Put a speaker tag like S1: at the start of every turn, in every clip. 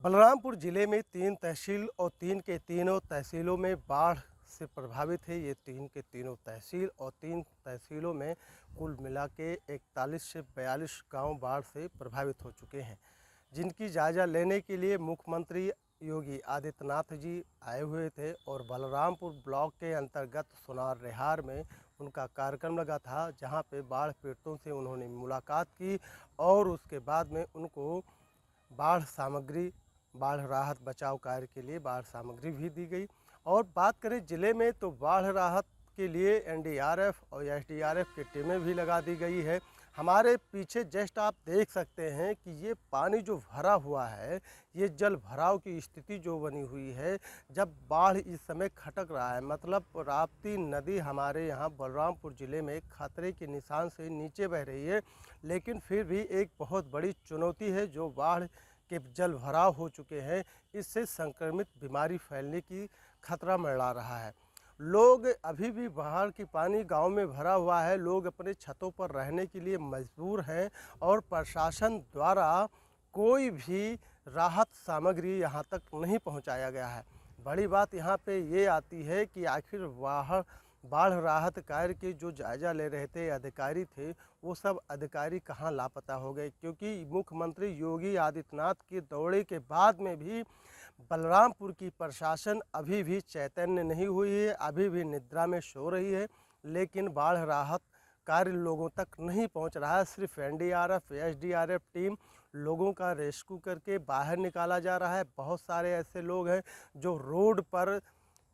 S1: बलरामपुर जिले में 3 तहसील और 3 के तीनों तहसीलों में बाढ़ से प्रभावित है। ये 3 के तीनों तहसील और 3 तहसीलों में कुल मिला के 41 से 42 गांव बाढ़ से प्रभावित हो चुके हैं, जिनकी जायज़ा लेने के लिए मुख्यमंत्री योगी आदित्यनाथ जी आए हुए थे और बलरामपुर ब्लॉक के अंतर्गत सुनार रेहार में उनका कार्यक्रम लगा था, जहां पे बाढ़ पीड़ितों से उन्होंने मुलाकात की और उसके बाद में उनको बाढ़ सामग्री, बाढ़ राहत बचाव कार्य के लिए बाढ़ सामग्री भी दी गई। और बात करें ज़िले में तो बाढ़ राहत के लिए एनडीआरएफ और एसडीआरएफ की टीमें भी लगा दी गई है। हमारे पीछे जस्ट आप देख सकते हैं कि ये पानी जो भरा हुआ है, ये जल भराव की स्थिति जो बनी हुई है, जब बाढ़ इस समय खटक रहा है, मतलब राप्ती नदी हमारे यहाँ बलरामपुर ज़िले में खतरे के निशान से नीचे बह रही है, लेकिन फिर भी एक बहुत बड़ी चुनौती है जो बाढ़ के जल भराव हो चुके हैं। इससे संक्रमित बीमारी फैलने की खतरा मंडरा रहा है। लोग अभी भी बाढ़ की पानी गांव में भरा हुआ है, लोग अपने छतों पर रहने के लिए मजबूर हैं और प्रशासन द्वारा कोई भी राहत सामग्री यहां तक नहीं पहुंचाया गया है। बड़ी बात यहां पे ये आती है कि आखिर बाढ़ राहत कार्य के जो जायज़ा ले रहे थे अधिकारी थे, वो सब अधिकारी कहाँ लापता हो गए, क्योंकि मुख्यमंत्री योगी आदित्यनाथ के दौरे के बाद में भी बलरामपुर की प्रशासन अभी भी चैतन्य नहीं हुई है, अभी भी निद्रा में सो रही है। लेकिन बाढ़ राहत कार्य लोगों तक नहीं पहुंच रहा है। सिर्फ एनडीआरएफ, एसडीआरएफ टीम लोगों का रेस्क्यू करके बाहर निकाला जा रहा है। बहुत सारे ऐसे लोग हैं जो रोड पर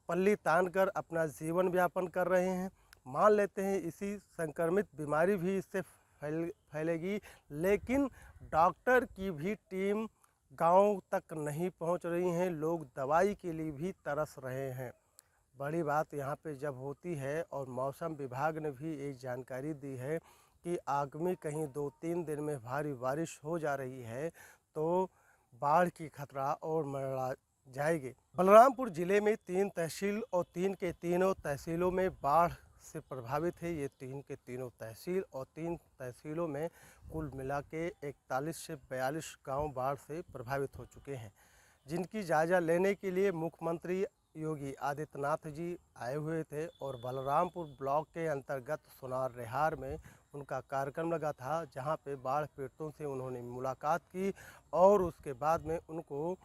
S1: पल्ली तान कर अपना जीवन यापन कर रहे हैं। मान लेते हैं इसी संक्रमित बीमारी भी इससे फैलेगी, लेकिन डॉक्टर की भी टीम गांव तक नहीं पहुंच रही हैं। लोग दवाई के लिए भी तरस रहे हैं। बड़ी बात यहाँ पे जब होती है, और मौसम विभाग ने भी एक जानकारी दी है कि आगामी कहीं 2-3 दिन में भारी बारिश हो जा रही है, तो बाढ़ की खतरा और मंडरा जाएगी। बलरामपुर जिले में 3 तहसील और 3 के तीनों तहसीलों में बाढ़ से प्रभावित है। ये 3 के तीनों तहसील और 3 तहसीलों में कुल मिला के 41 से 42 गांव बाढ़ से प्रभावित हो चुके हैं, जिनकी जायज़ा लेने के लिए मुख्यमंत्री योगी आदित्यनाथ जी आए हुए थे और बलरामपुर ब्लॉक के अंतर्गत सुनार रेहार में उनका कार्यक्रम लगा था, जहां पे बाढ़ पीड़ितों से उन्होंने मुलाकात की और उसके बाद में उनको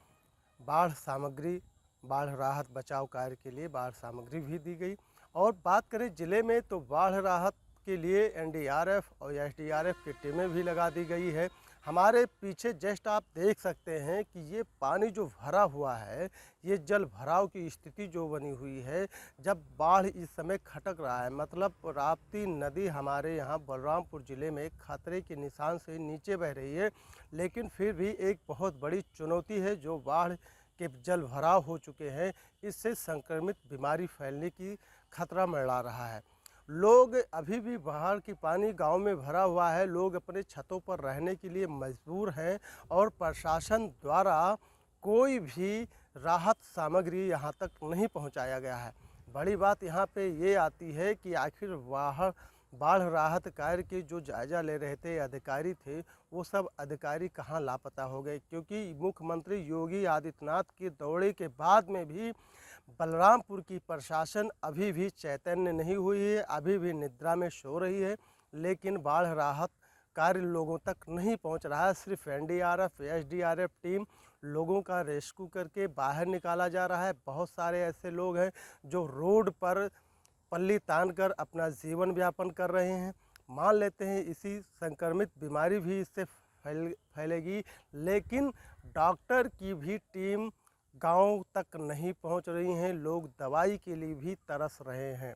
S1: बाढ़ सामग्री, बाढ़ राहत बचाव कार्य के लिए बाढ़ सामग्री भी दी गई। और बात करें ज़िले में तो बाढ़ राहत के लिए एनडीआरएफ और एसडीआरएफ की टीमें भी लगा दी गई है। हमारे पीछे जस्ट आप देख सकते हैं कि ये पानी जो भरा हुआ है, ये जल भराव की स्थिति जो बनी हुई है, जब बाढ़ इस समय खटक रहा है, मतलब राप्ती नदी हमारे यहाँ बलरामपुर ज़िले में खतरे के निशान से नीचे बह रही है, लेकिन फिर भी एक बहुत बड़ी चुनौती है जो बाढ़ के जल भराव हो चुके हैं। इससे संक्रमित बीमारी फैलने की खतरा मंडरा रहा है। लोग अभी भी बाढ़ की पानी गांव में भरा हुआ है, लोग अपने छतों पर रहने के लिए मजबूर हैं और प्रशासन द्वारा कोई भी राहत सामग्री यहां तक नहीं पहुंचाया गया है। बड़ी बात यहां पे ये आती है कि आखिर बाढ़ राहत कार्य के जो जायज़ा ले रहे थे अधिकारी थे, वो सब अधिकारी कहाँ लापता हो गए, क्योंकि मुख्यमंत्री योगी आदित्यनाथ के दौरे के बाद में भी बलरामपुर की प्रशासन अभी भी चैतन्य नहीं हुई है, अभी भी निद्रा में सो रही है। लेकिन बाढ़ राहत कार्य लोगों तक नहीं पहुंच रहा है। सिर्फ एनडीआरएफ, एसडीआरएफ टीम लोगों का रेस्क्यू करके बाहर निकाला जा रहा है। बहुत सारे ऐसे लोग हैं जो रोड पर पल्ली तान कर अपना जीवन यापन कर रहे हैं। मान लेते हैं इसी संक्रमित बीमारी भी इससे फैलेगी, लेकिन डॉक्टर की भी टीम गांव तक नहीं पहुंच रही हैं। लोग दवाई के लिए भी तरस रहे हैं।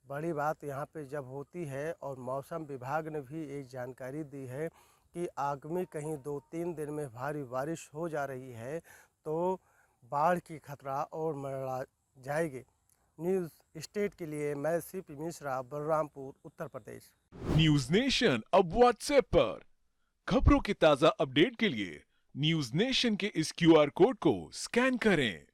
S1: बड़ी बात यहाँ पे जब होती है, और मौसम विभाग ने भी एक जानकारी दी है कि आगामी कहीं 2-3 दिन में भारी बारिश हो जा रही है, तो बाढ़ की खतरा और मंडरा जाएगी। न्यूज़ स्टेट के लिए मैं CP Mishra, Balrampur, Uttar Pradesh.
S2: News nation अब व्हाट्सएप पर खबरों की ताजा अपडेट के लिए न्यूज नेशन के इस क्यूआर कोड को स्कैन करें।